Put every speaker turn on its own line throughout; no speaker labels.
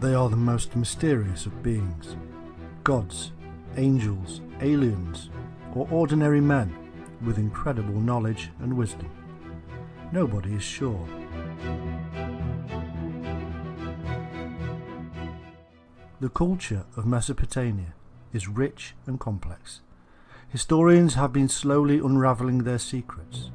They are the most mysterious of beings. Gods, angels, aliens, or ordinary men with incredible knowledge and wisdom. Nobody is sure. The culture of Mesopotamia is rich and complex. Historians have been slowly unravelling their secrets.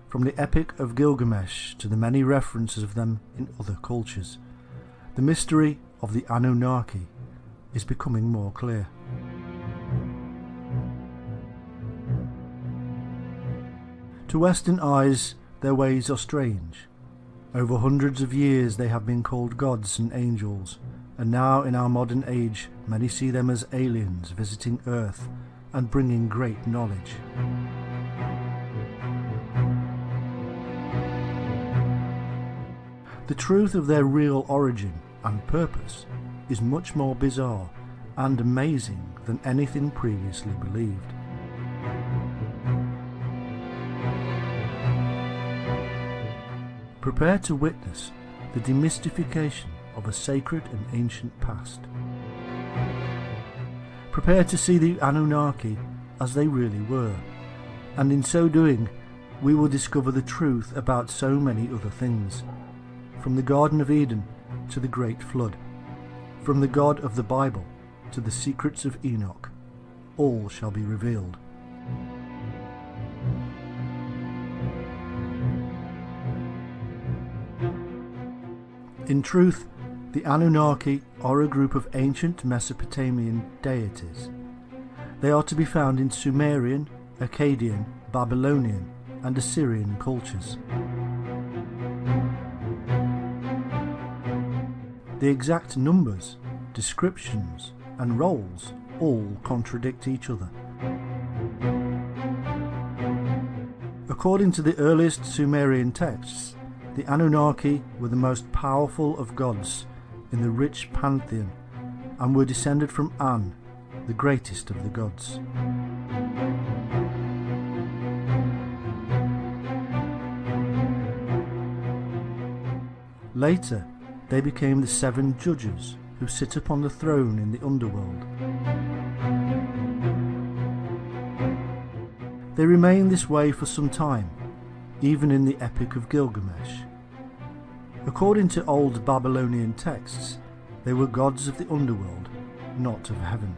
From the Epic of Gilgamesh to the many references of them in other cultures, the mystery of the Anunnaki is becoming more clear. To Western eyes, their ways are strange. Over hundreds of years they have been called gods and angels, and now in our modern age many see them as aliens visiting Earth and bringing great knowledge. The truth of their real origin and purpose is much more bizarre and amazing than anything previously believed. Prepare to witness the demystification of a sacred and ancient past. Prepare to see the Anunnaki as they really were, and in so doing we will discover the truth about so many other things. From the Garden of Eden to the Great Flood, from the God of the Bible to the secrets of Enoch, all shall be revealed. In truth, the Anunnaki are a group of ancient Mesopotamian deities. They are to be found in Sumerian, Akkadian, Babylonian and Assyrian cultures. The exact numbers, descriptions and roles all contradict each other. According to the earliest Sumerian texts, the Anunnaki were the most powerful of gods in the rich pantheon and were descended from An, the greatest of the gods. Later, they became the 7 judges who sit upon the throne in the underworld. They remained this way for some time, even in the Epic of Gilgamesh. According to old Babylonian texts, they were gods of the underworld, not of heaven.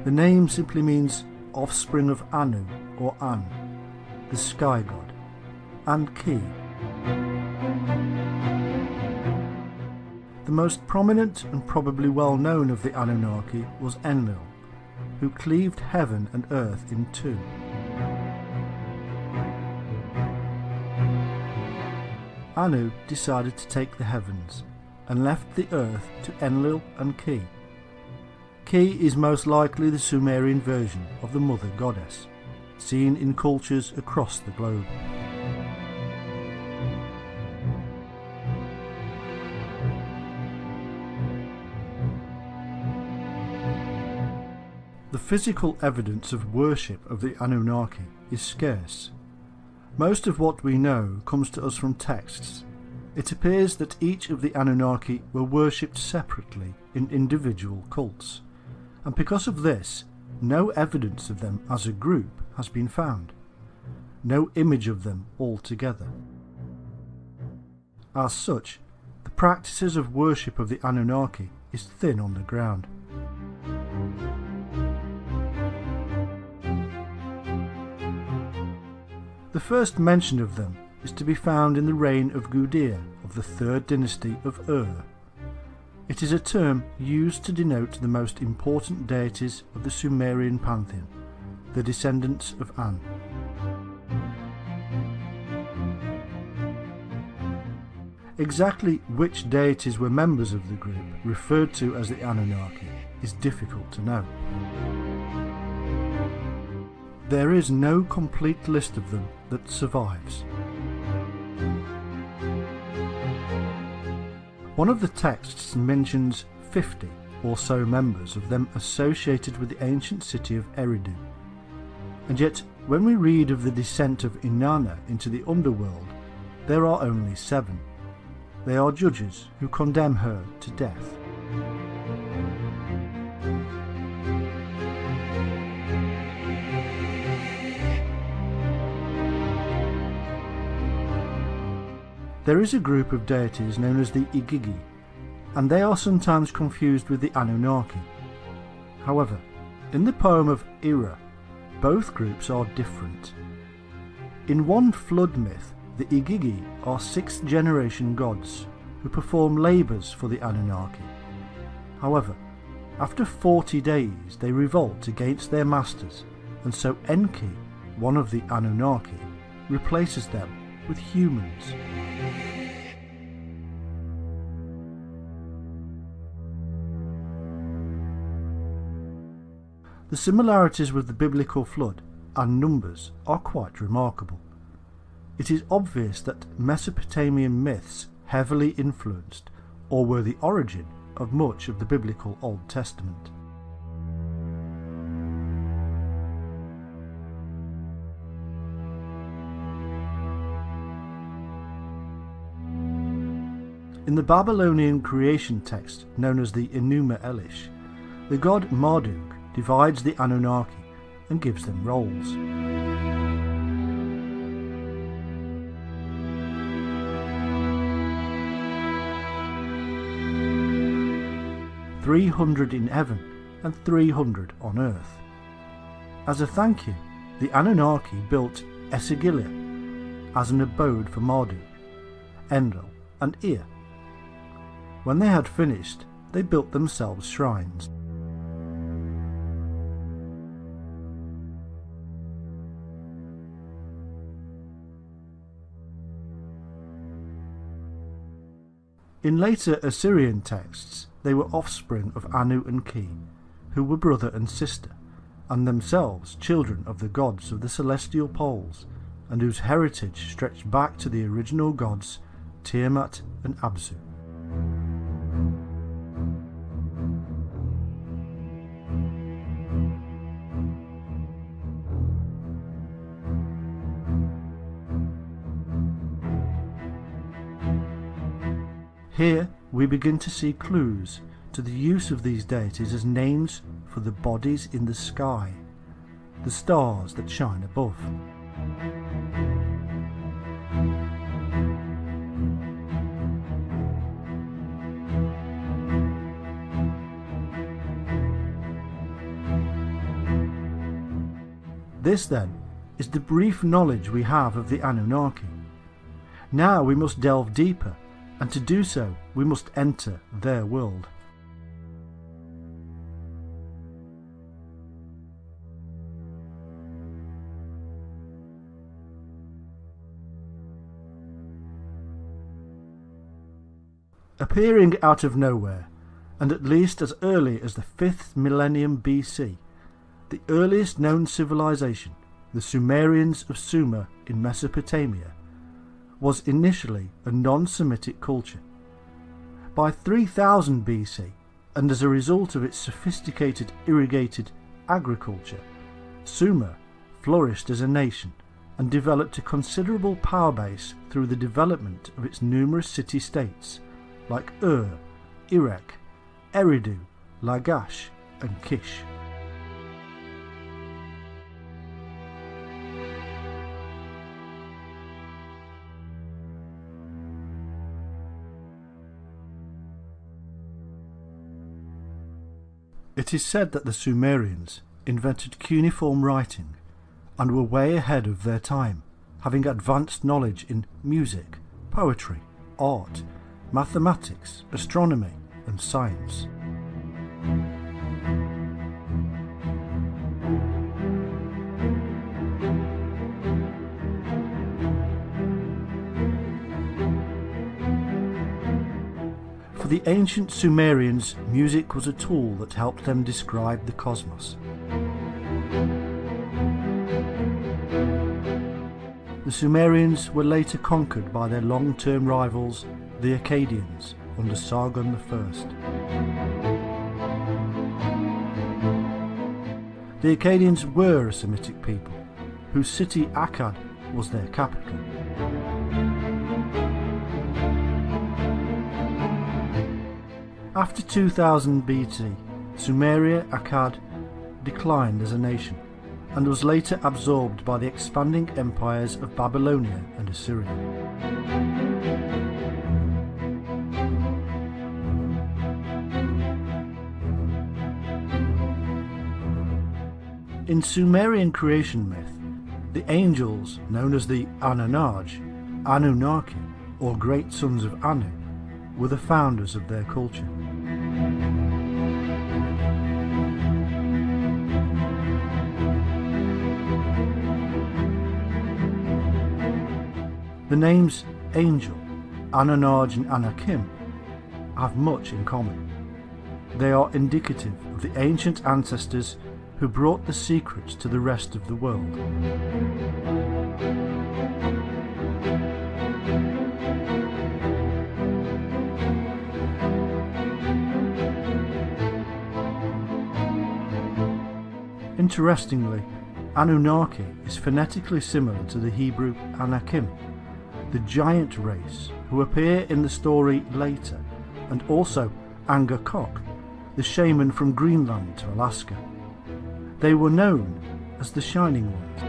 The name simply means offspring of Anu or An, the sky god, and Ki. The most prominent and probably well known of the Anunnaki was Enlil, who cleaved heaven and earth in two. Anu decided to take the heavens and left the earth to Enlil and Ki. Ki is most likely the Sumerian version of the mother goddess, seen in cultures across the globe. The physical evidence of worship of the Anunnaki is scarce. Most of what we know comes to us from texts. It appears that each of the Anunnaki were worshipped separately in individual cults, and because of this, no evidence of them as a group has been found. No image of them all together. As such, the practices of worship of the Anunnaki is thin on the ground. The first mention of them is to be found in the reign of Gudea of the 3rd dynasty of Ur. It is a term used to denote the most important deities of the Sumerian pantheon, the descendants of An. Exactly which deities were members of the group referred to as the Anunnaki is difficult to know. There is no complete list of them that survives. One of the texts mentions 50 or so members of them associated with the ancient city of Eridu. And yet, when we read of the descent of Inanna into the underworld, there are only 7. They are judges who condemn her to death. There is a group of deities known as the Igigi, and they are sometimes confused with the Anunnaki. However, in the poem of Ira, both groups are different. In one flood myth, the Igigi are 6th generation gods who perform labours for the Anunnaki. However, after 40 days they revolt against their masters, and so Enki, one of the Anunnaki, replaces them with humans. The similarities with the biblical flood and numbers are quite remarkable. It is obvious that Mesopotamian myths heavily influenced or were the origin of much of the biblical Old Testament. In the Babylonian creation text known as the Enuma Elish, the god Marduk divides the Anunnaki and gives them roles. "300 in heaven and 300 on earth." As a thank you, the Anunnaki built Esagila as an abode for Marduk, Enlil and Ea. When they had finished, they built themselves shrines. In later Assyrian texts, they were offspring of Anu and Ki, who were brother and sister, and themselves children of the gods of the celestial poles, and whose heritage stretched back to the original gods Tiamat and Abzu. Here we begin to see clues to the use of these deities as names for the bodies in the sky, the stars that shine above. This then is the brief knowledge we have of the Anunnaki. Now we must delve deeper, and to do so we must enter their world. Appearing out of nowhere, and at least as early as the 5th millennium BC, the earliest known civilization, the Sumerians of Sumer in Mesopotamia, was initially a non-Semitic culture. By 3000 BC, and as a result of its sophisticated irrigated agriculture, Sumer flourished as a nation and developed a considerable power base through the development of its numerous city-states like Ur, Erech, Eridu, Lagash and Kish. It is said that the Sumerians invented cuneiform writing and were way ahead of their time, having advanced knowledge in music, poetry, art, mathematics, astronomy and science. For the ancient Sumerians, music was a tool that helped them describe the cosmos. The Sumerians were later conquered by their long-term rivals, the Akkadians, under Sargon I. The Akkadians were a Semitic people, whose city Akkad was their capital. After 2000 BC, Sumeria Akkad declined as a nation, and was later absorbed by the expanding empires of Babylonia and Assyria. In Sumerian creation myth, the angels, known as the Annunaki, Anunnaki, or great sons of Anu, were the founders of their culture. The names Angel, Anunaki and Anakim have much in common. They are indicative of the ancient ancestors who brought the secrets to the rest of the world. Interestingly, Anunnaki is phonetically similar to the Hebrew Anakim, the giant race who appear in the story later, and also Angakok, the shaman from Greenland to Alaska. They were known as the Shining Ones.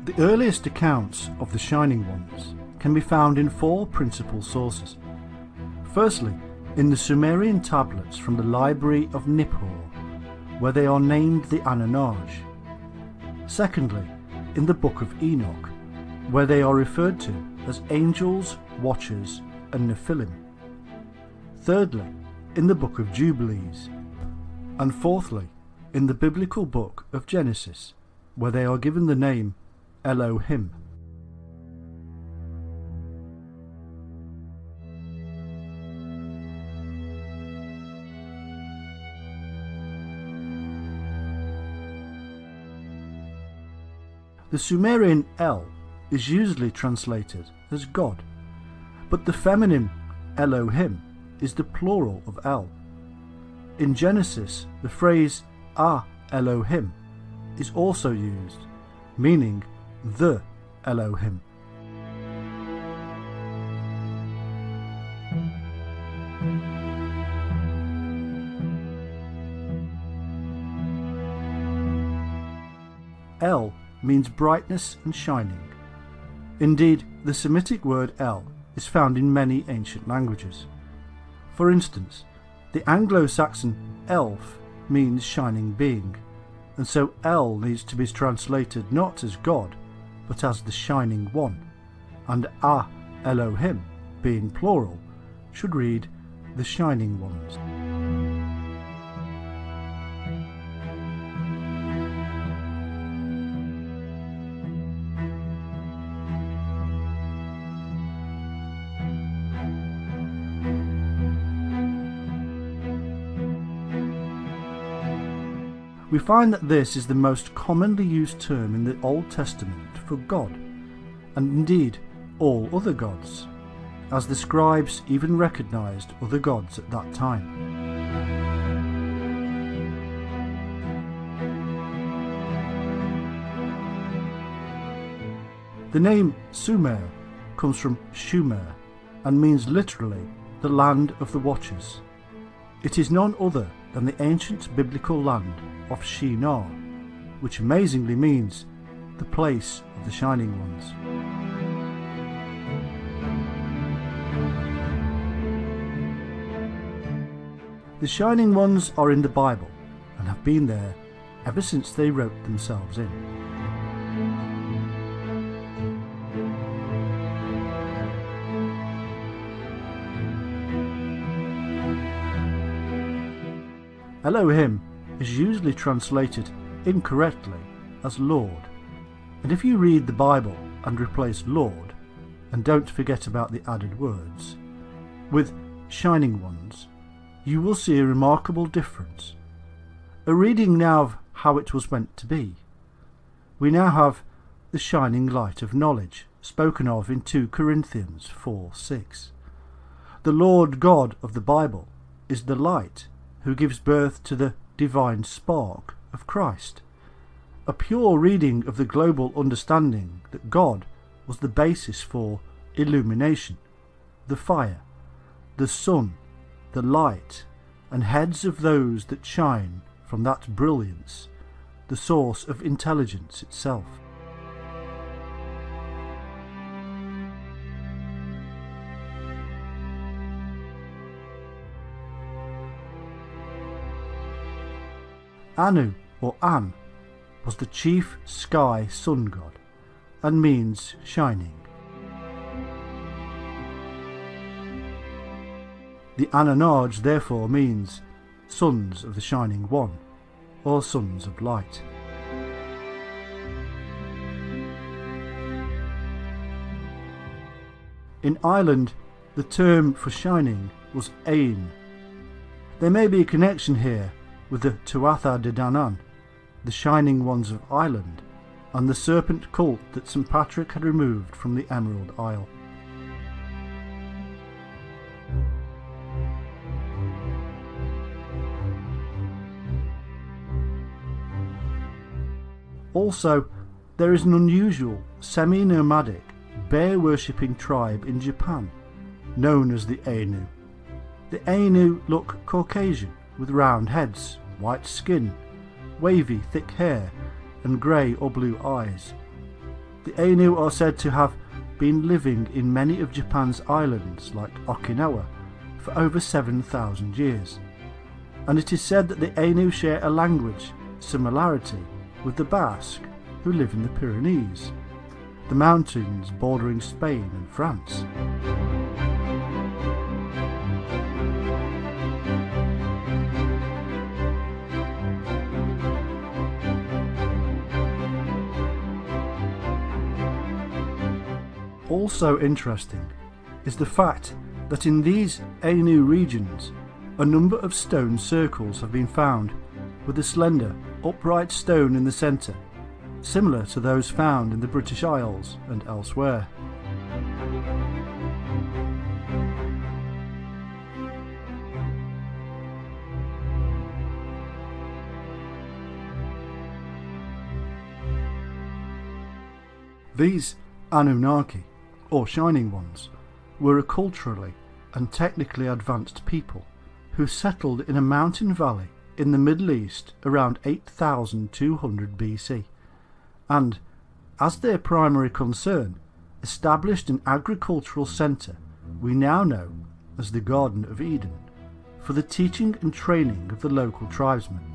The earliest accounts of the Shining Ones can be found in four principal sources. Firstly, in the Sumerian tablets from the Library of Nippur, where they are named the Anunnaki. Secondly, in the Book of Enoch, where they are referred to as angels, watchers, and Nephilim. Thirdly, in the Book of Jubilees. And fourthly, in the biblical book of Genesis, where they are given the name Elohim. The Sumerian El is usually translated as God, but the feminine Elohim is the plural of El. In Genesis, the phrase Ah Elohim is also used, meaning the Elohim. El means brightness and shining. Indeed, the Semitic word El is found in many ancient languages. For instance, the Anglo-Saxon elf means shining being, and so El needs to be translated not as God, but as the Shining One, and Ah Elohim, being plural, should read the Shining Ones. We find that this is the most commonly used term in the Old Testament for God, and indeed all other gods, as the scribes even recognised other gods at that time. The name Sumer comes from Shumer and means literally the land of the watchers. It is none other than the ancient biblical land of Shinar, which amazingly means the place of the Shining Ones. The Shining Ones are in the Bible and have been there ever since they wrote themselves in. Elohim is usually translated incorrectly as Lord, and if you read the Bible and replace Lord, and don't forget about the added words, with Shining Ones, you will see a remarkable difference. A reading now of how it was meant to be. We now have the shining light of knowledge, spoken of in 2 Corinthians 4:6. The Lord God of the Bible is the light who gives birth to the divine spark of Christ. A pure reading of the global understanding that God was the basis for illumination, the fire, the sun, the light, and heads of those that shine from that brilliance, the source of intelligence itself. Anu, or An, was the chief sky sun god, and means shining. The Anunnaki therefore means sons of the Shining One, or sons of light. In Ireland, the term for shining was Ain. There may be a connection here with the Tuatha De Danann, the Shining Ones of Ireland, and the serpent cult that St. Patrick had removed from the Emerald Isle. Also, there is an unusual, semi-nomadic, bear-worshipping tribe in Japan, known as the Ainu. The Ainu look Caucasian, with round heads, white skin, wavy thick hair, and grey or blue eyes. The Ainu are said to have been living in many of Japan's islands, like Okinawa, for over 7,000 years, and it is said that the Ainu share a language similarity with the Basque, who live in the Pyrenees, the mountains bordering Spain and France. Also interesting is the fact that in these Ainu regions a number of stone circles have been found with a slender, upright stone in the centre, similar to those found in the British Isles and elsewhere. These Anunnaki, or Shining Ones, were a culturally and technically advanced people who settled in a mountain valley in the Middle East around 8200 BC, and, as their primary concern, established an agricultural centre we now know as the Garden of Eden, for the teaching and training of the local tribesmen.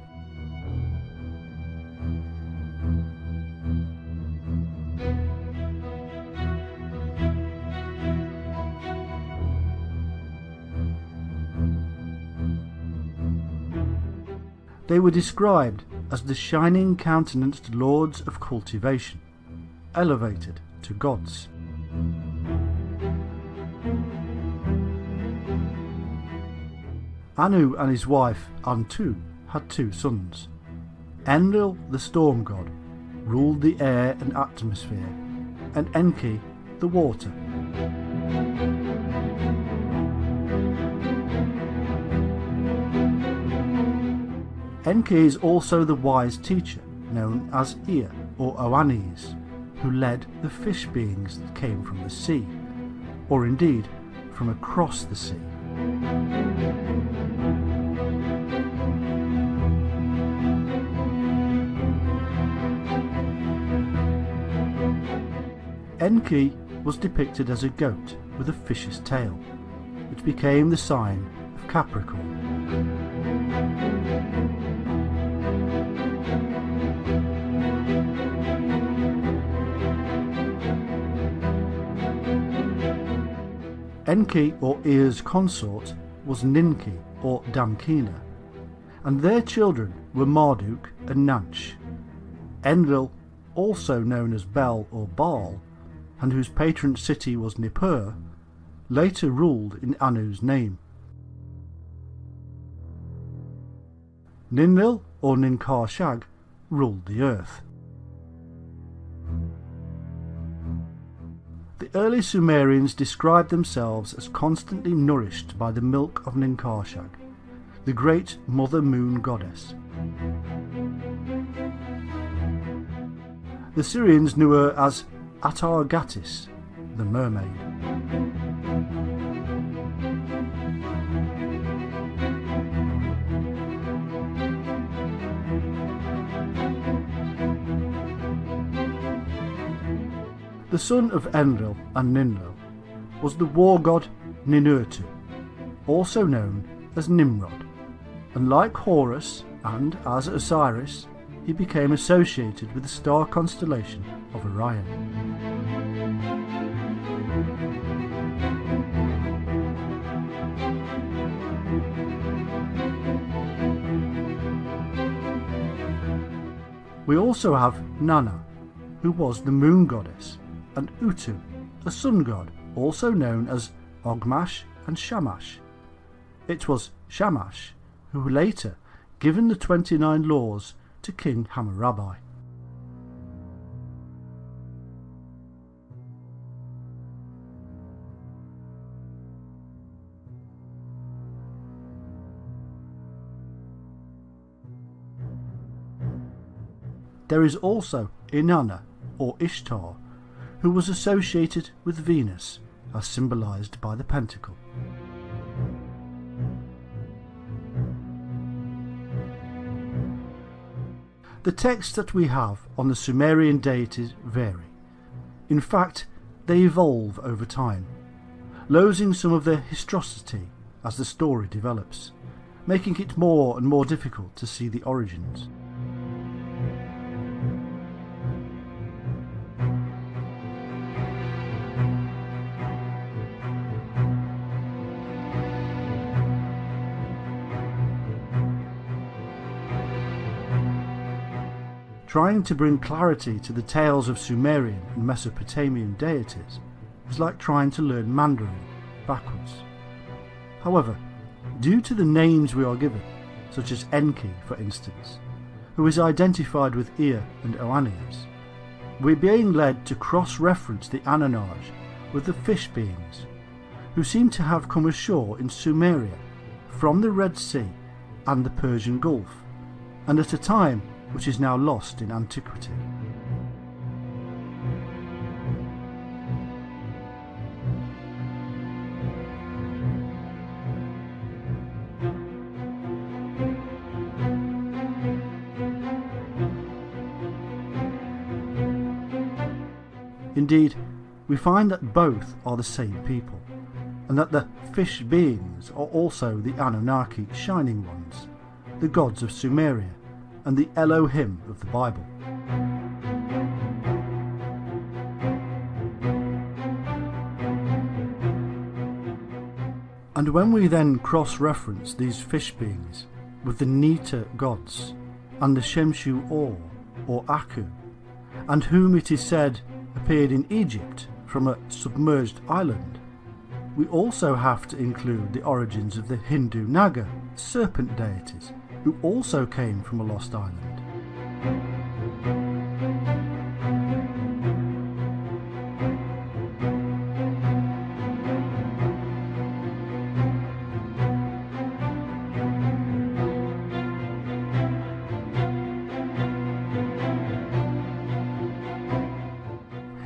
They were described as the shining countenanced lords of cultivation, elevated to gods. Anu and his wife Antu had 2 sons. Enlil, the storm god, ruled the air and atmosphere, and Enki, the water. Enki is also the wise teacher known as Ea or Oannes, who led the fish beings that came from the sea, or indeed from across the sea. Enki was depicted as a goat with a fish's tail, which became the sign of Capricorn. Enki, or Ea's consort, was Ninki, or Damkina, and their children were Marduk and Nanch. Enlil, also known as Bel or Baal, and whose patron city was Nippur, later ruled in Anu's name. Ninlil, or Ninkar Shag, ruled the earth. The early Sumerians described themselves as constantly nourished by the milk of Ninkarshag, the great Mother Moon goddess. The Syrians knew her as Atargatis, the mermaid. The son of Enlil and Ninlil was the war god Ninurtu, also known as Nimrod, and like Horus and as Osiris, he became associated with the star constellation of Orion. We also have Nana, who was the moon goddess, and Utu, a sun god, also known as Ogmash and Shamash. It was Shamash who later given the 29 laws to King Hammurabi. There is also Inanna, or Ishtar, who was associated with Venus, as symbolised by the pentacle. The texts that we have on the Sumerian deities vary. In fact, they evolve over time, losing some of their historicity as the story develops, making it more and more difficult to see the origins. Trying to bring clarity to the tales of Sumerian and Mesopotamian deities is like trying to learn Mandarin backwards. However, due to the names we are given, such as Enki for instance, who is identified with Ea and Oannes, we're being led to cross-reference the Anunnaki with the fish beings, who seem to have come ashore in Sumeria from the Red Sea and the Persian Gulf, and at a time which is now lost in antiquity. Indeed, we find that both are the same people, and that the fish beings are also the Anunnaki Shining Ones, the gods of Sumeria, and the Elohim of the Bible. And when we then cross-reference these fish beings with the Nita gods and the Shemshu or Aku, and whom it is said appeared in Egypt from a submerged island, we also have to include the origins of the Hindu Naga serpent deities, who also came from a lost island.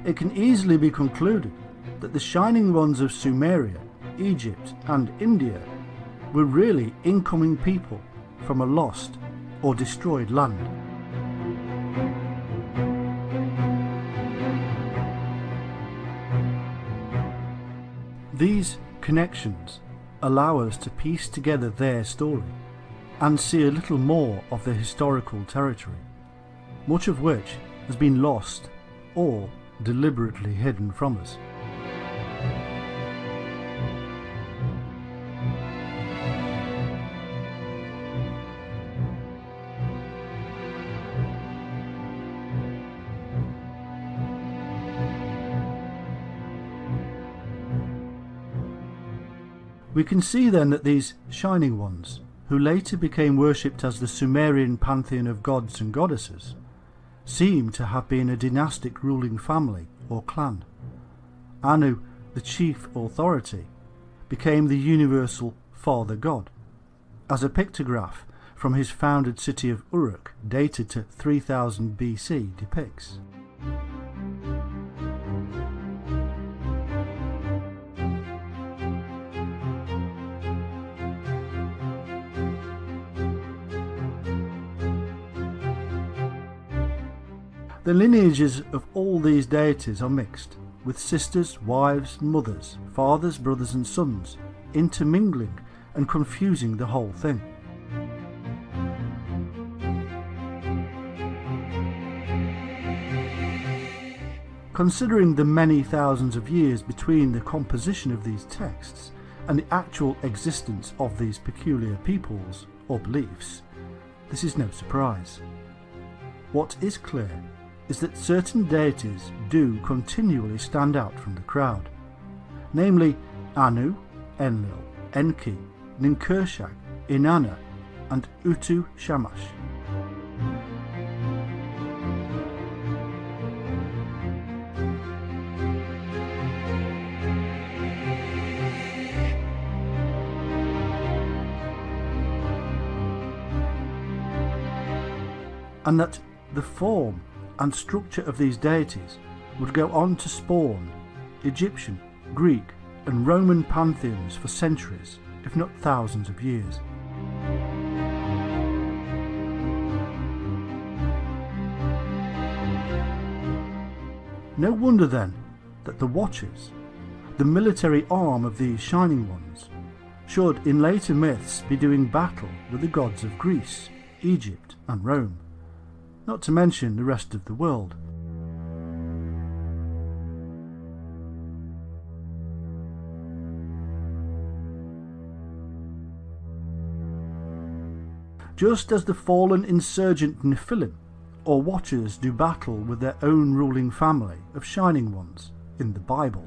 It can easily be concluded that the Shining Ones of Sumeria, Egypt and India were really incoming people from a lost or destroyed land. These connections allow us to piece together their story and see a little more of their historical territory, much of which has been lost or deliberately hidden from us. We can see then that these Shining Ones, who later became worshipped as the Sumerian pantheon of gods and goddesses, seem to have been a dynastic ruling family or clan, Anu, the chief authority, became the universal Father God, as a pictograph from his founded city of Uruk, dated to 3000 BC, depicts. The lineages of all these deities are mixed, with sisters, wives, mothers, fathers, brothers and sons, intermingling and confusing the whole thing. Considering the many thousands of years between the composition of these texts and the actual existence of these peculiar peoples or beliefs, this is no surprise. What is clear is that certain deities do continually stand out from the crowd, namely Anu, Enlil, Enki, Ninkershag, Inanna and Utu Shamash. And that the form and structure of these deities would go on to spawn Egyptian, Greek and Roman pantheons for centuries, if not thousands of years. No wonder then that the Watchers, the military arm of these Shining Ones, should in later myths be doing battle with the gods of Greece, Egypt and Rome, not to mention the rest of the world. Just as the fallen insurgent Nephilim or Watchers do battle with their own ruling family of Shining Ones in the Bible.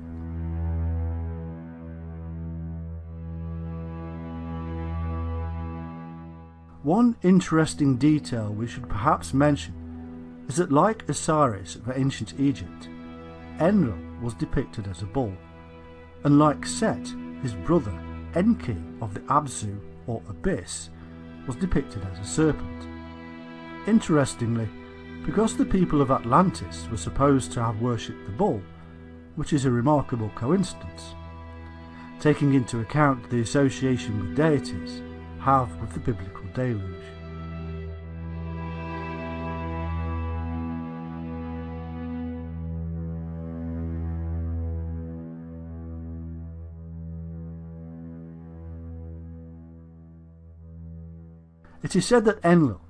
One interesting detail we should perhaps mention is that, like Osiris of ancient Egypt, Enlil was depicted as a bull, and like Set, his brother, Enki of the Abzu or Abyss, was depicted as a serpent. Interestingly, because the people of Atlantis were supposed to have worshipped the bull, which is a remarkable coincidence, taking into account the association with deities have with the biblical deluge. It is said that Enlil,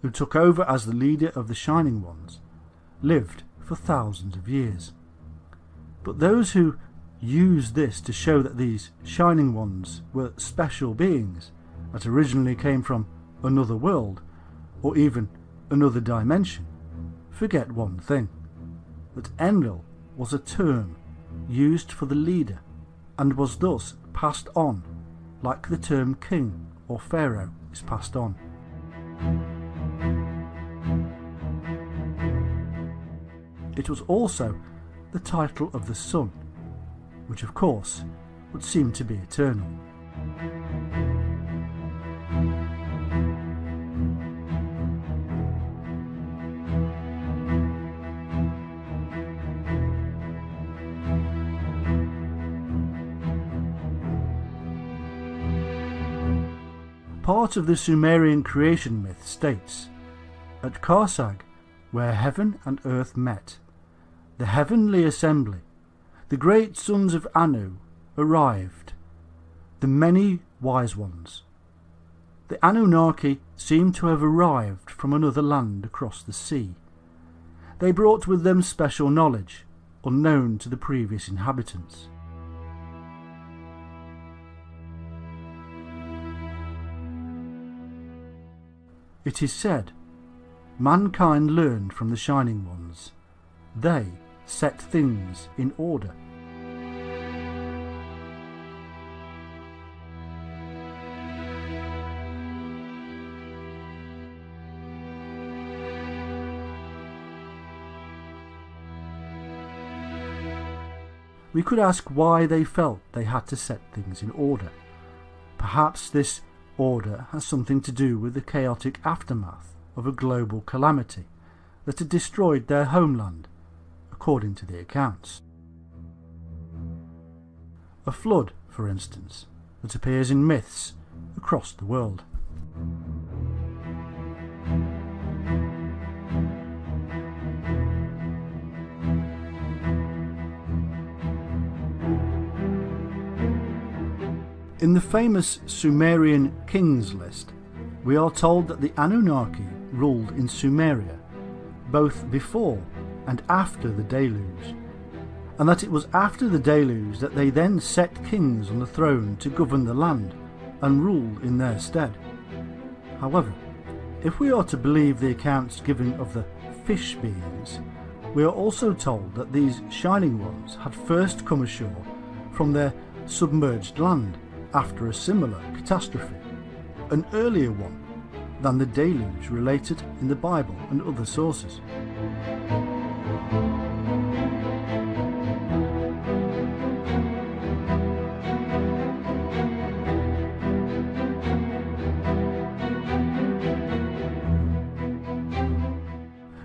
who took over as the leader of the Shining Ones, lived for thousands of years. But those who use this to show that these Shining Ones were special beings that originally came from another world or even another dimension forget one thing, that Enlil was a term used for the leader and was thus passed on like the term king or pharaoh is passed on. It was also the title of the sun, which of course would seem to be eternal. Part of the Sumerian creation myth states, at Karsag, where heaven and earth met, the heavenly assembly, the great sons of Anu, arrived, the many wise ones. The Anunnaki seem to have arrived from another land across the sea. They brought with them special knowledge, unknown to the previous inhabitants. It is said, mankind learned from the Shining Ones. They set things in order. we could ask why they felt they had to set things in order. Perhaps this order has something to do with the chaotic aftermath of a global calamity that had destroyed their homeland, according to the accounts. A flood, for instance, that appears in myths across the world. In the famous Sumerian kings list, we are told that the Anunnaki ruled in Sumeria, both before and after the deluge, and that it was after the deluge that they then set kings on the throne to govern the land and rule in their stead. However, if we are to believe the accounts given of the fish beings, we are also told that these shining ones had first come ashore from their submerged land after a similar catastrophe, an earlier one than the deluge related in the Bible and other sources.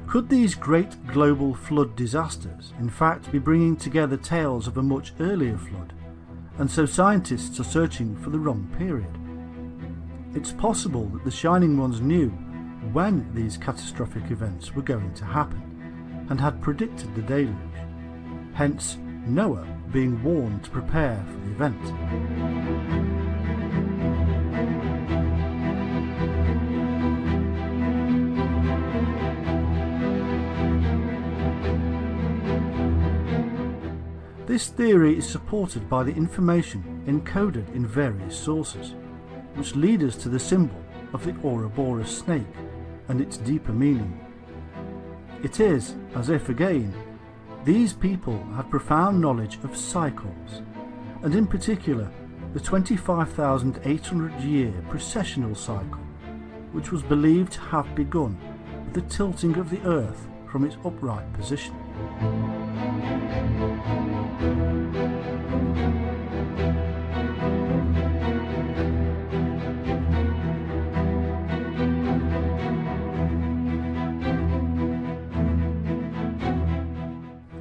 Could these great global flood disasters in fact be bringing together tales of a much earlier flood, and so scientists are searching for the wrong period? It's possible that the Shining Ones knew when these catastrophic events were going to happen and had predicted the deluge, hence Noah being warned to prepare for the event. This theory is supported by the information encoded in various sources, which lead us to the symbol of the Ouroboros snake and its deeper meaning. It is as if, again, these people had profound knowledge of cycles, and in particular the 25,800-year precessional cycle, which was believed to have begun with the tilting of the Earth from its upright position.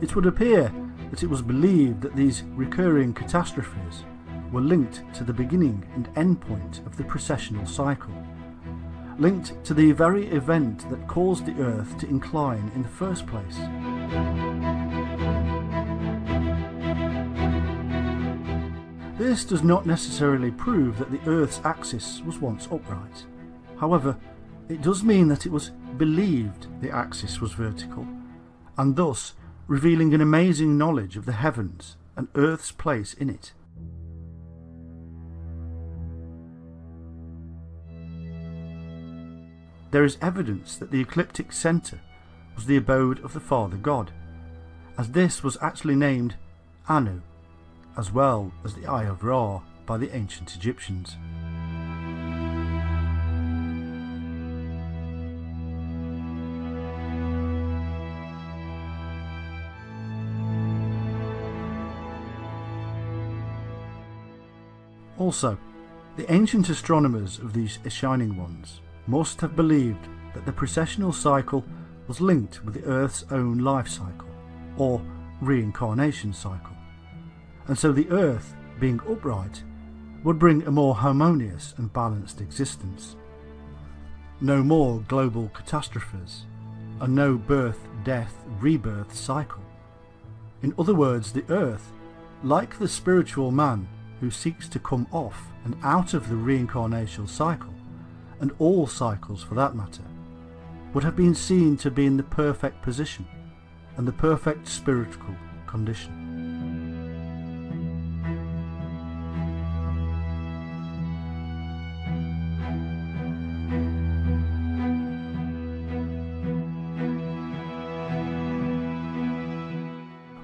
It would appear that it was believed that these recurring catastrophes were linked to the beginning and end point of the precessional cycle, linked to the very event that caused the Earth to incline in the first place. This does not necessarily prove that the Earth's axis was once upright. However, it does mean that it was believed the axis was vertical, and thus revealing an amazing knowledge of the heavens and Earth's place in it. There is evidence that the ecliptic centre was the abode of the Father God, as this was actually named Anu, as well as the Eye of Ra by the ancient Egyptians. Also, the ancient astronomers of these Shining Ones must have believed that the precessional cycle was linked with the Earth's own life cycle, or reincarnation cycle, and so the Earth, being upright, would bring a more harmonious and balanced existence. No more global catastrophes, and no birth, death, rebirth cycle. In other words, the Earth, like the spiritual man who seeks to come off and out of the reincarnational cycle, and all cycles for that matter, would have been seen to be in the perfect position and the perfect spiritual condition.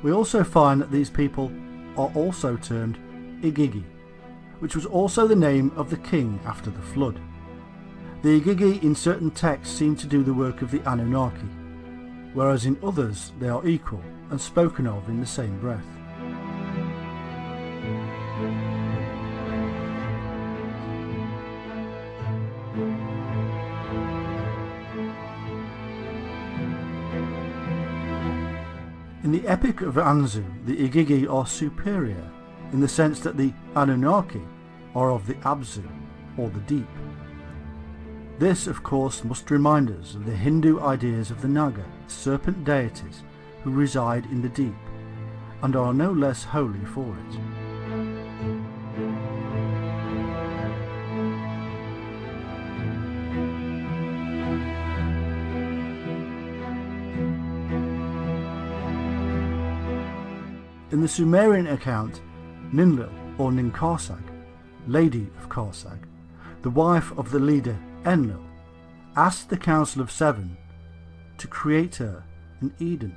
We also find that these people are also termed Igigi, which was also the name of the king after the flood. The Igigi in certain texts seem to do the work of the Anunnaki, whereas in others they are equal and spoken of in the same breath. In the Epic of Anzu, the Igigi are superior in the sense that the Anunnaki are of the Abzu, or the deep. This, of course, must remind us of the Hindu ideas of the Naga, serpent deities who reside in the deep, and are no less holy for it. In the Sumerian account, Ninlil, or Ninkarsag, Lady of Karsag, the wife of the leader Enlil, asked the Council of Seven to create her an Eden.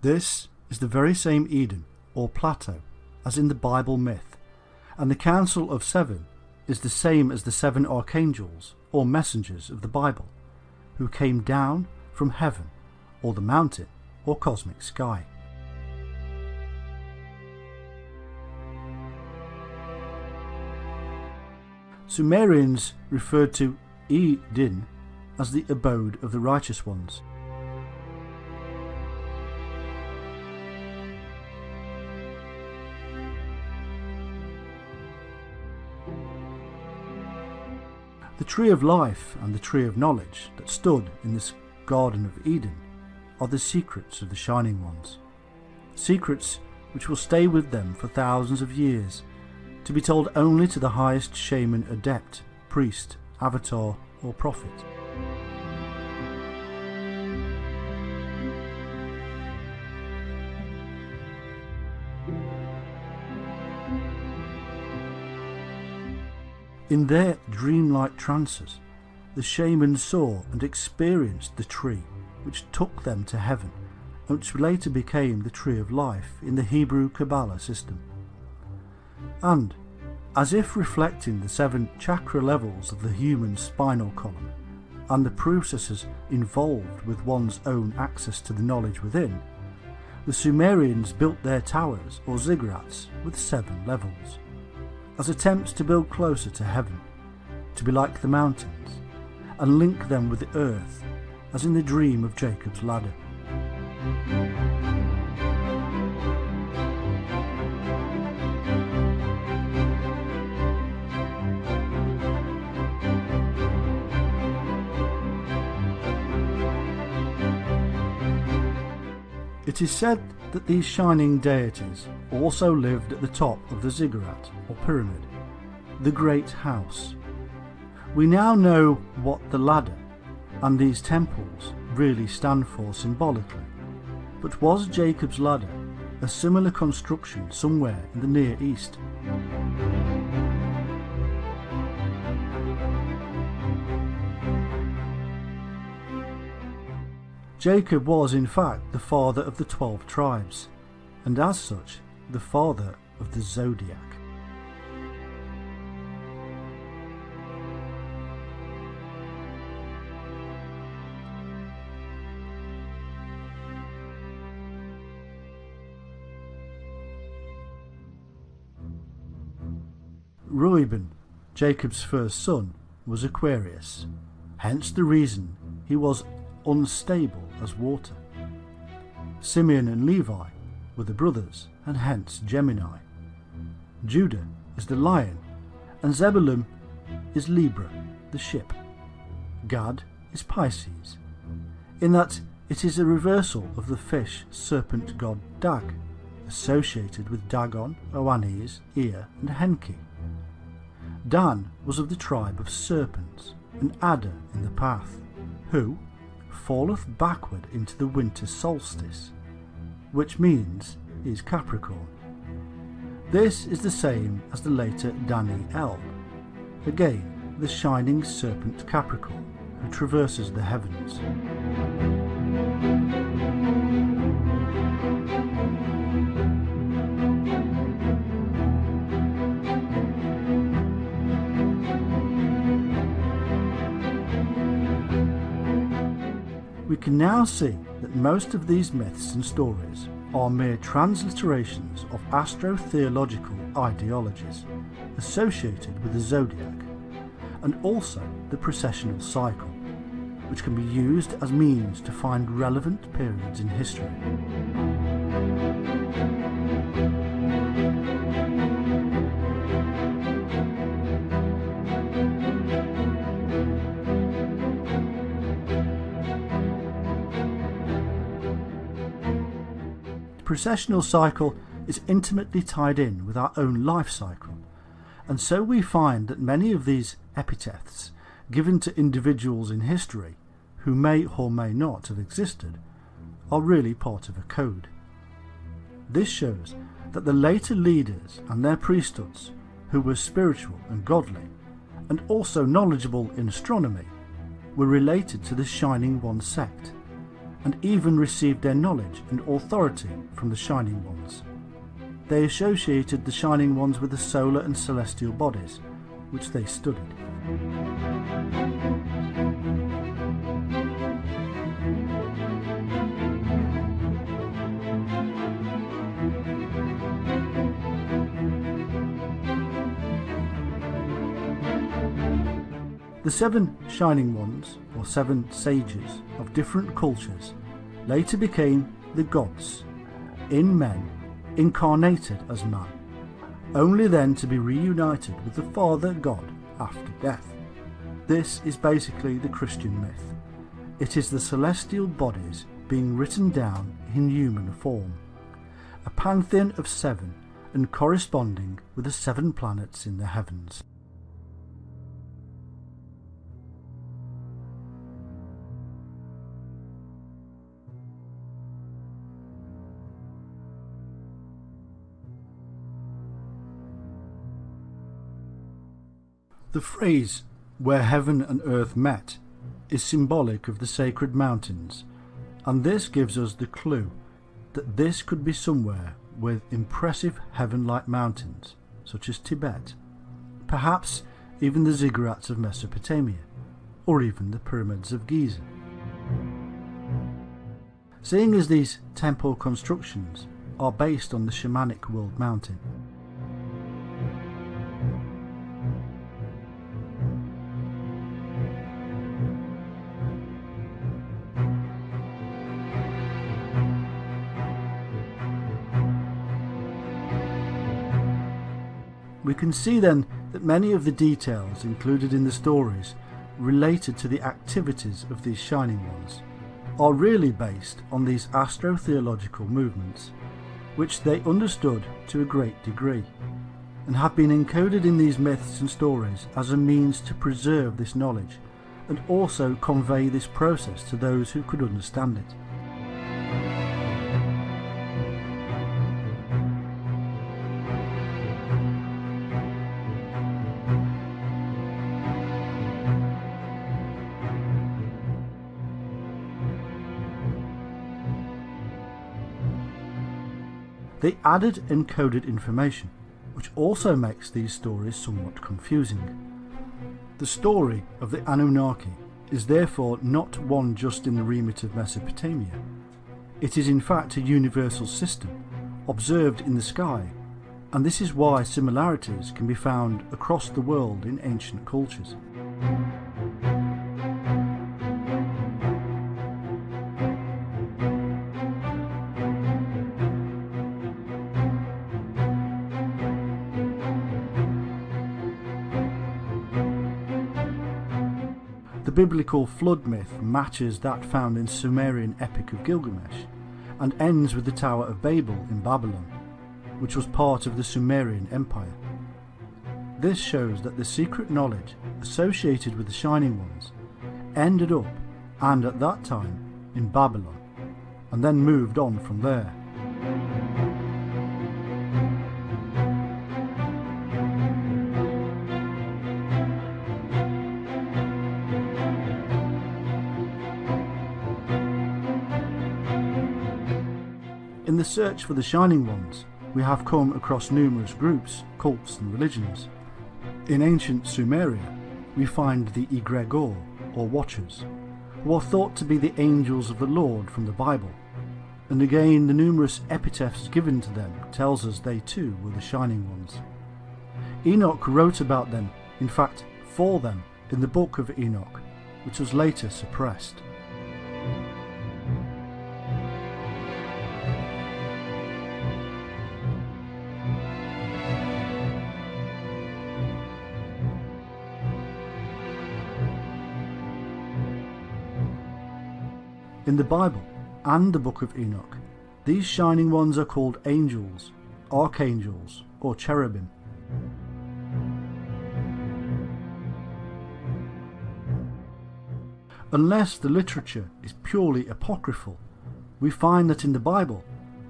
This is the very same Eden, or plateau, as in the Bible myth, and the Council of Seven is the same as the seven archangels, or messengers of the Bible, who came down from heaven, or the mountain, or cosmic sky. Sumerians referred to Eden as the abode of the righteous ones. The tree of life and the tree of knowledge that stood in this Garden of Eden are the secrets of the Shining Ones, secrets which will stay with them for thousands of years, to be told only to the highest shaman, adept, priest, avatar or prophet. In their dreamlike trances, the shamans saw and experienced the tree which took them to heaven, and which later became the tree of life in the Hebrew Kabbalah system. And, as if reflecting the 7 chakra levels of the human spinal column, and the processes involved with one's own access to the knowledge within, the Sumerians built their towers or ziggurats with 7 levels, as attempts to build closer to heaven, to be like the mountains, and link them with the earth, as in the dream of Jacob's ladder. It is said that these shining deities also lived at the top of the ziggurat or pyramid, the great house. We now know what the ladder and these temples really stand for symbolically, but was Jacob's ladder a similar construction somewhere in the Near East? Jacob was in fact the father of the 12 tribes, and as such the father of the zodiac. Reuben, Jacob's first son, was Aquarius, hence the reason he was unstable as water. Simeon and Levi were the brothers, and hence Gemini. Judah is the lion, and Zebulun is Libra, the ship. Gad is Pisces, in that it is a reversal of the fish serpent god Dag, associated with Dagon, Oannes, Ea and Henki. Dan was of the tribe of serpents, an adder in the path, who falleth backward into the winter solstice, which means is Capricorn. This is the same as the later Daniel, again the shining serpent Capricorn who traverses the heavens. We can now see that most of these myths and stories are mere transliterations of astro-theological ideologies associated with the zodiac, and also the precessional cycle, which can be used as means to find relevant periods in history. The precessional cycle is intimately tied in with our own life cycle, and so we find that many of these epithets given to individuals in history who may or may not have existed are really part of a code. This shows that the later leaders and their priesthoods, who were spiritual and godly, and also knowledgeable in astronomy, were related to the Shining One sect, and even received their knowledge and authority from the Shining Ones. They associated the Shining Ones with the solar and celestial bodies, which they studied. The 7 Shining Ones, or 7 sages of different cultures, later became the gods, in men, incarnated as man, only then to be reunited with the Father God after death. This is basically the Christian myth. It is the celestial bodies being written down in human form, a pantheon of 7 and corresponding with the 7 planets in the heavens. The phrase, "where heaven and earth met," is symbolic of the sacred mountains, and this gives us the clue that this could be somewhere with impressive heaven-like mountains, such as Tibet, perhaps even the ziggurats of Mesopotamia, or even the pyramids of Giza. Seeing as these temple constructions are based on the shamanic world mountain, we can see then that many of the details included in the stories related to the activities of these Shining Ones are really based on these astro-theological movements, which they understood to a great degree, and have been encoded in these myths and stories as a means to preserve this knowledge and also convey this process to those who could understand it. They added encoded information, which also makes these stories somewhat confusing. The story of the Anunnaki is therefore not one just in the remit of Mesopotamia. It is in fact a universal system, observed in the sky, and this is why similarities can be found across the world in ancient cultures. The biblical flood myth matches that found in Sumerian epic of Gilgamesh, and ends with the Tower of Babel in Babylon, which was part of the Sumerian Empire. This shows that the secret knowledge associated with the Shining Ones ended up, and at that time, in Babylon, and then moved on from there. In the search for the Shining Ones, we have come across numerous groups, cults and religions. In ancient Sumeria, we find the Egregor, or Watchers, who are thought to be the angels of the Lord from the Bible. and again the numerous epitaphs given to them tells us they too were the Shining Ones. Enoch wrote about them, in fact for them, in the Book of Enoch, which was later suppressed. In the Bible and the Book of Enoch, these Shining Ones are called angels, archangels, or cherubim. Unless the literature is purely apocryphal, we find that in the Bible,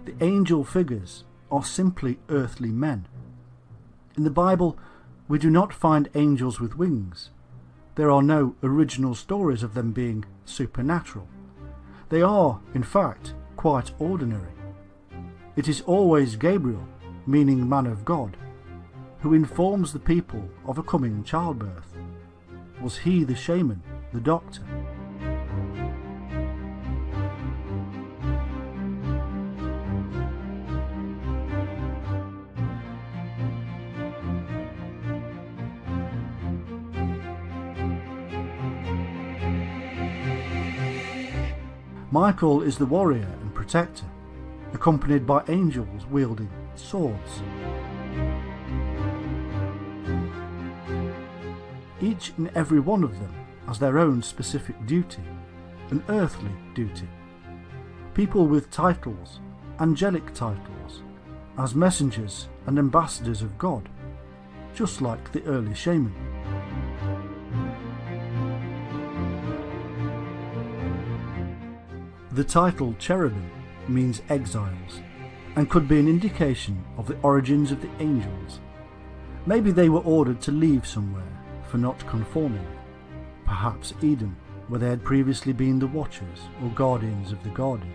the angel figures are simply earthly men. In the Bible, we do not find angels with wings. There are no original stories of them being supernatural. They are, in fact, quite ordinary. It is always Gabriel, meaning man of God, who informs the people of a coming childbirth. Was he the shaman, the doctor? Michael is the warrior and protector, accompanied by angels wielding swords. Each and every one of them has their own specific duty, an earthly duty. People with titles, angelic titles, as messengers and ambassadors of God, just like the early shaman. The title cherubim means exiles, and could be an indication of the origins of the angels. Maybe they were ordered to leave somewhere for not conforming. Perhaps Eden, where they had previously been the watchers or guardians of the garden.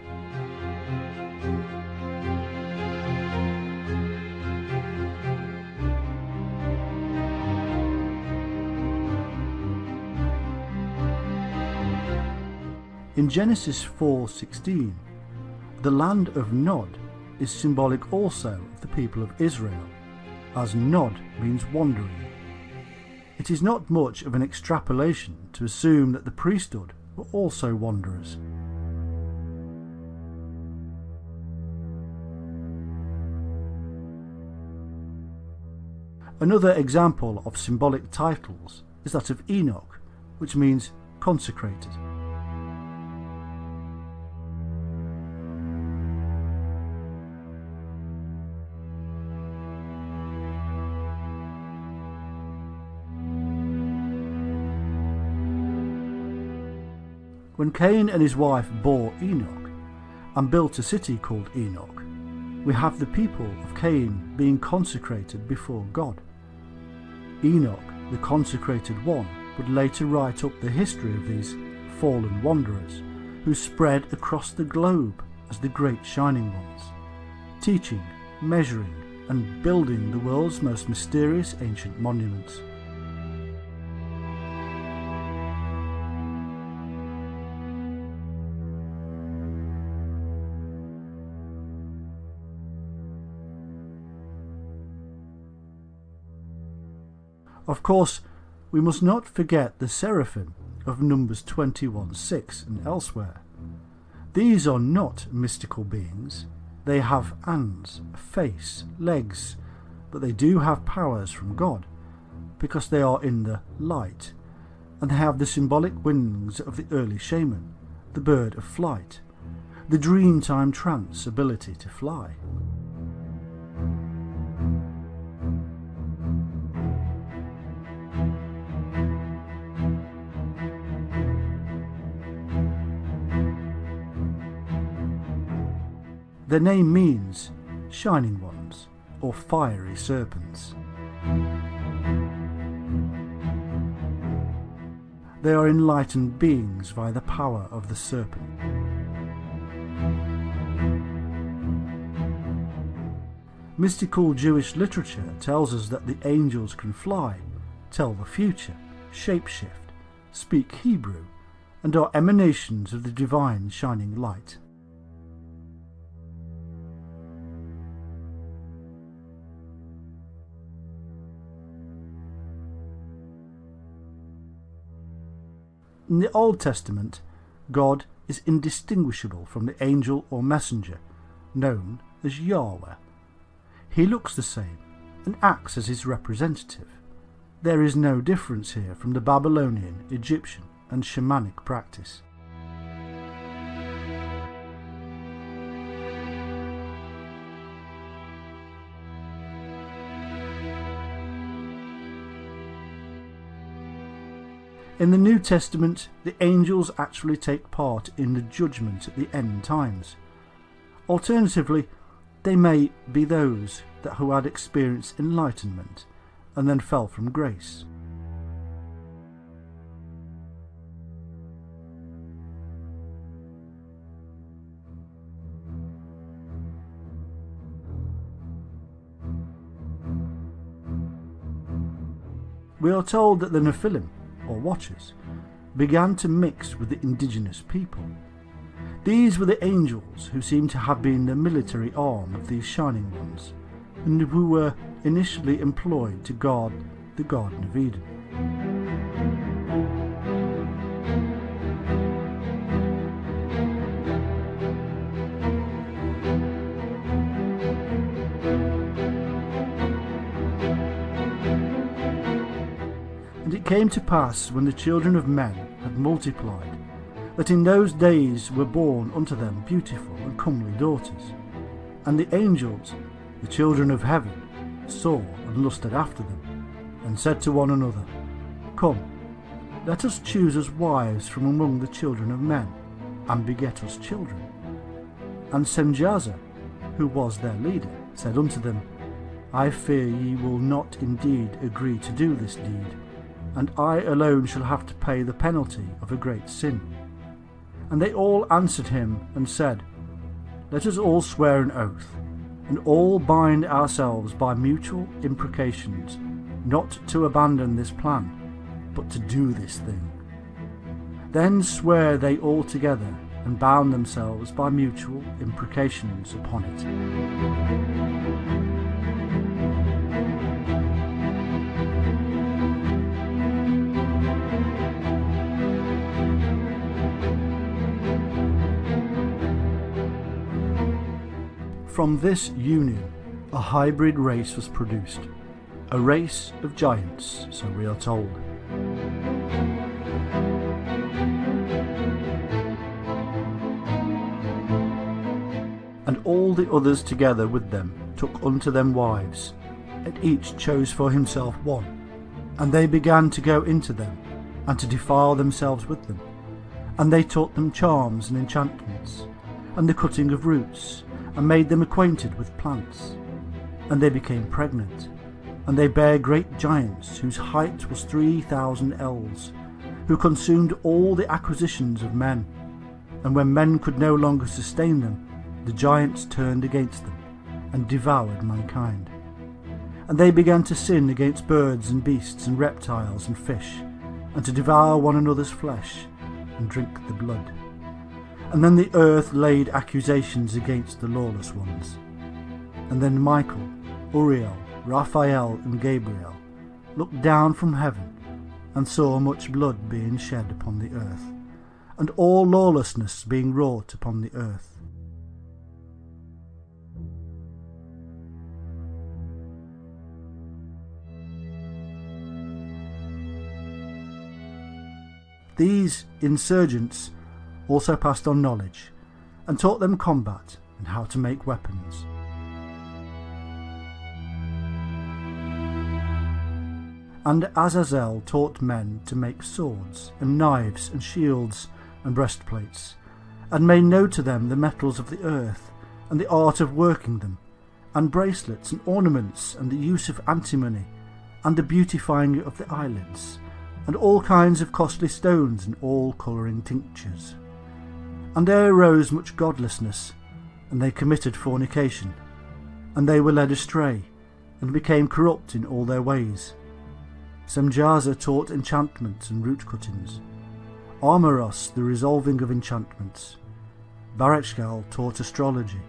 In Genesis 4:16, the land of Nod is symbolic also of the people of Israel, as Nod means wandering. It is not much of an extrapolation to assume that the priesthood were also wanderers. Another example of symbolic titles is that of Enoch, which means consecrated. When Cain and his wife bore Enoch and built a city called Enoch, we have the people of Cain being consecrated before God. Enoch, the consecrated one, would later write up the history of these fallen wanderers who spread across the globe as the great Shining Ones, teaching, measuring and building the world's most mysterious ancient monuments. Of course, we must not forget the seraphim of Numbers 21:6 and elsewhere. These are not mystical beings. They have hands, a face, legs, but they do have powers from God, because they are in the light, and they have the symbolic wings of the early shaman, the bird of flight, the dreamtime trance ability to fly. Their name means Shining Ones, or fiery serpents. They are enlightened beings via the power of the serpent. Mystical Jewish literature tells us that the angels can fly, tell the future, shapeshift, speak Hebrew, and are emanations of the divine shining light. In the Old Testament, God is indistinguishable from the angel or messenger, known as Yahweh. He looks the same and acts as his representative. There is no difference here from the Babylonian, Egyptian and shamanic practice. In the New Testament, the angels actually take part in the judgment at the end times. Alternatively, they may be those who had experienced enlightenment and then fell from grace. We are told that the Nephilim, or Watchers, began to mix with the indigenous people. These were the angels who seem to have been the military arm of these Shining Ones, and who were initially employed to guard the Garden of Eden. And it came to pass, when the children of men had multiplied, that in those days were born unto them beautiful and comely daughters. And the angels, the children of heaven, saw and lusted after them, and said to one another, Come, let us choose us wives from among the children of men, and beget us children. And Semjaza, who was their leader, said unto them, I fear ye will not indeed agree to do this deed, and I alone shall have to pay the penalty of a great sin. And they all answered him and said, Let us all swear an oath, and all bind ourselves by mutual imprecations, not to abandon this plan, but to do this thing. Then swear they all together, and bound themselves by mutual imprecations upon it. From this union, a hybrid race was produced, a race of giants, so we are told. And all the others together with them took unto them wives, and each chose for himself one. And they began to go into them, and to defile themselves with them. And they taught them charms and enchantments, and the cutting of roots, and made them acquainted with plants. And they became pregnant, and they bare great giants, whose height was 3,000 ells, who consumed all the acquisitions of men. And when men could no longer sustain them, the giants turned against them, and devoured mankind. And they began to sin against birds and beasts and reptiles and fish, and to devour one another's flesh, and drink the blood. And then the earth laid accusations against the lawless ones. And then Michael, Uriel, Raphael, and Gabriel looked down from heaven, and saw much blood being shed upon the earth, and all lawlessness being wrought upon the earth. These insurgents also passed on knowledge, and taught them combat and how to make weapons. And Azazel taught men to make swords, and knives, and shields, and breastplates, and made known to them the metals of the earth, and the art of working them, and bracelets, and ornaments, and the use of antimony, and the beautifying of the eyelids, and all kinds of costly stones, and all colouring tinctures. And there arose much godlessness, and they committed fornication, and they were led astray, and became corrupt in all their ways. Semjaza taught enchantments and root cuttings, Armoros the resolving of enchantments, Barechgal taught astrology,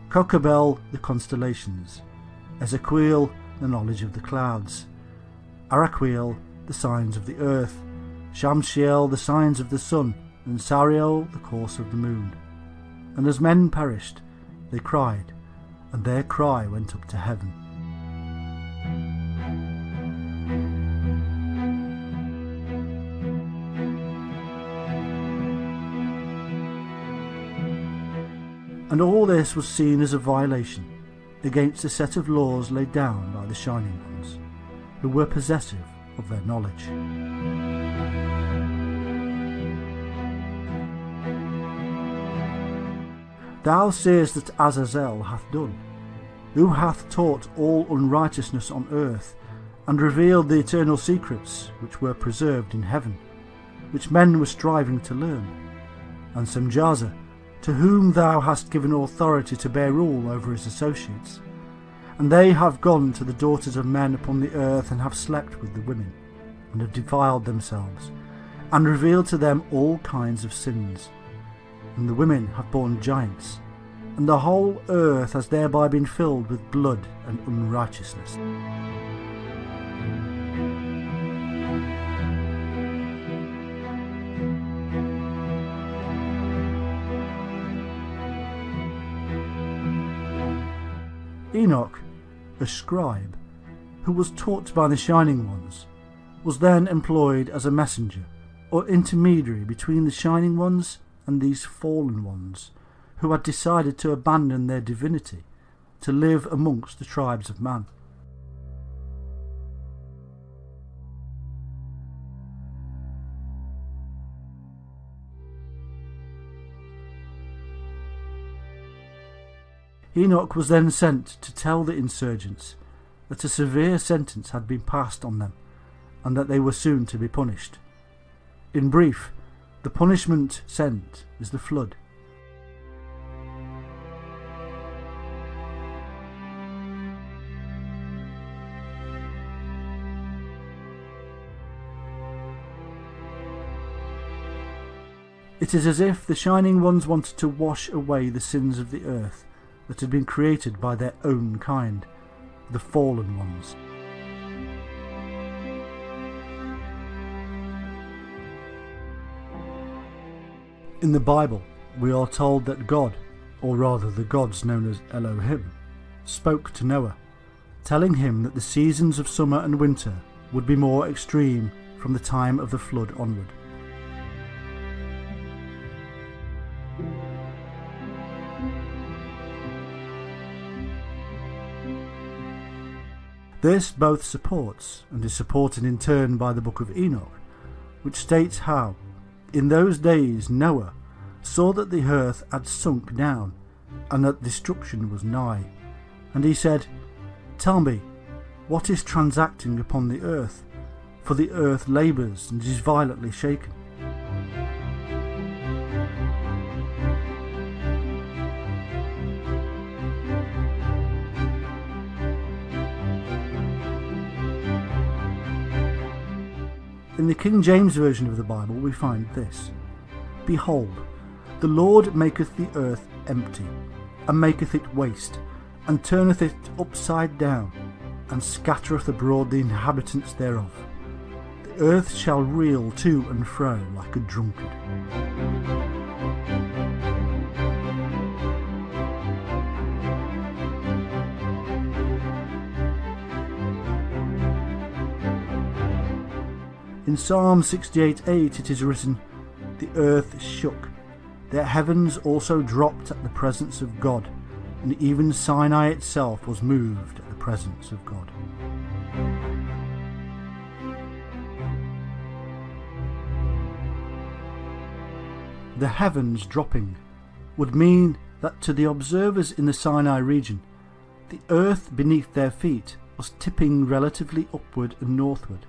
Kokabel the constellations, Ezequiel the knowledge of the clouds, Araquiel the signs of the earth, Shamsiel the signs of the sun, and Sariel the course of the moon. And as men perished, they cried, and their cry went up to heaven. And all this was seen as a violation against a set of laws laid down by the Shining Ones, who were possessive of their knowledge. Thou seest that Azazel hath done, who hath taught all unrighteousness on earth, and revealed the eternal secrets which were preserved in heaven, which men were striving to learn. And Semjaza, to whom thou hast given authority to bear rule over his associates. And they have gone to the daughters of men upon the earth, and have slept with the women, and have defiled themselves, and revealed to them all kinds of sins. And the women have borne giants, and the whole earth has thereby been filled with blood and unrighteousness. Enoch, a scribe, who was taught by the Shining Ones, was then employed as a messenger or intermediary between the Shining Ones and these fallen ones, who had decided to abandon their divinity to live amongst the tribes of man. Enoch was then sent to tell the insurgents that a severe sentence had been passed on them, and that they were soon to be punished. In brief, the punishment sent is the flood. It is as if the Shining Ones wanted to wash away the sins of the earth that had been created by their own kind, the fallen ones. In the Bible, we are told that God, or rather the gods known as Elohim, spoke to Noah, telling him that the seasons of summer and winter would be more extreme from the time of the flood onward. This both supports and is supported in turn by the book of Enoch, which states how, in those days Noah saw that the earth had sunk down, and that destruction was nigh. And he said, Tell me, what is transacting upon the earth? For the earth labours and is violently shaken. In the King James Version of the Bible we find this: Behold, the Lord maketh the earth empty, and maketh it waste, and turneth it upside down, and scattereth abroad the inhabitants thereof. The earth shall reel to and fro like a drunkard. In Psalm 68:8 it is written, The earth shook, the heavens also dropped at the presence of God, and even Sinai itself was moved at the presence of God. The heavens dropping would mean that to the observers in the Sinai region, the earth beneath their feet was tipping relatively upward and northward.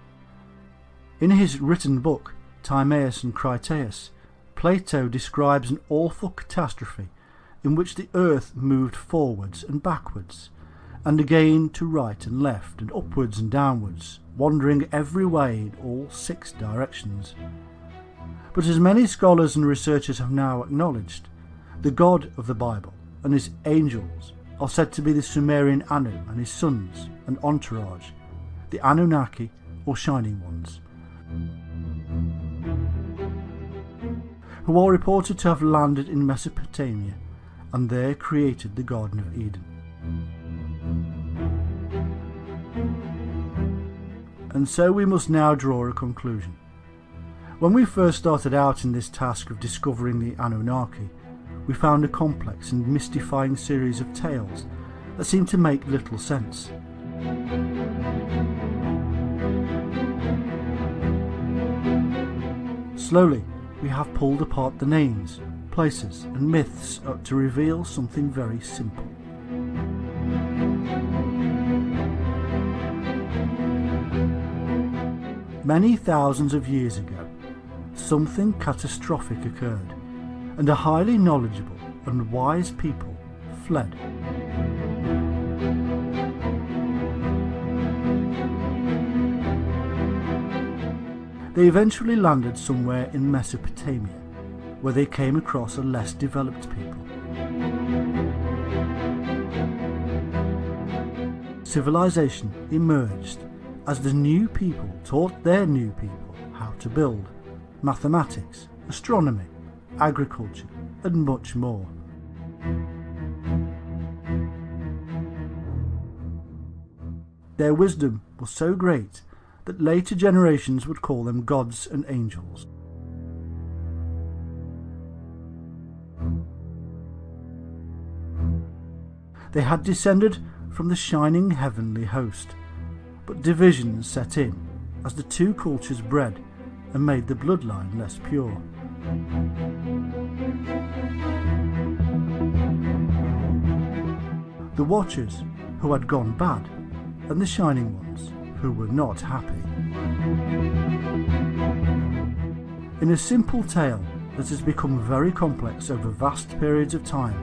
In his written book, Timaeus and Critias, Plato describes an awful catastrophe in which the earth moved forwards and backwards, and again to right and left, and upwards and downwards, wandering every way in all 6 directions. But as many scholars and researchers have now acknowledged, the God of the Bible and his angels are said to be the Sumerian Anu and his sons and entourage, the Anunnaki or Shining Ones. who are reported to have landed in Mesopotamia and there created the Garden of Eden. And so we must now draw a conclusion. When we first started out in this task of discovering the Anunnaki, we found a complex and mystifying series of tales that seemed to make little sense. Slowly, we have pulled apart the names, places and myths to reveal something very simple. Many thousands of years ago, something catastrophic occurred, and a highly knowledgeable and wise people fled. They eventually landed somewhere in Mesopotamia, where they came across a less developed people. Civilization emerged as the new people taught their new people how to build, mathematics, astronomy, agriculture, and much more. Their wisdom was so great that later generations would call them gods and angels. They had descended from the shining heavenly host, but divisions set in as the two cultures bred and made the bloodline less pure. The Watchers, who had gone bad, and the Shining Ones, who were not happy. In a simple tale that has become very complex over vast periods of time,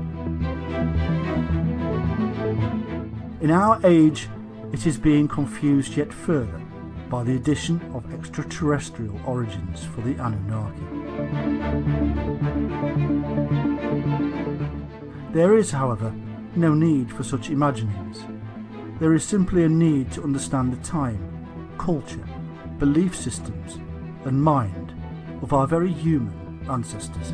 in our age it is being confused yet further by the addition of extraterrestrial origins for the Anunnaki. There is, however, no need for such imaginings. There is simply a need to understand the time, culture, belief systems and mind of our very human ancestors.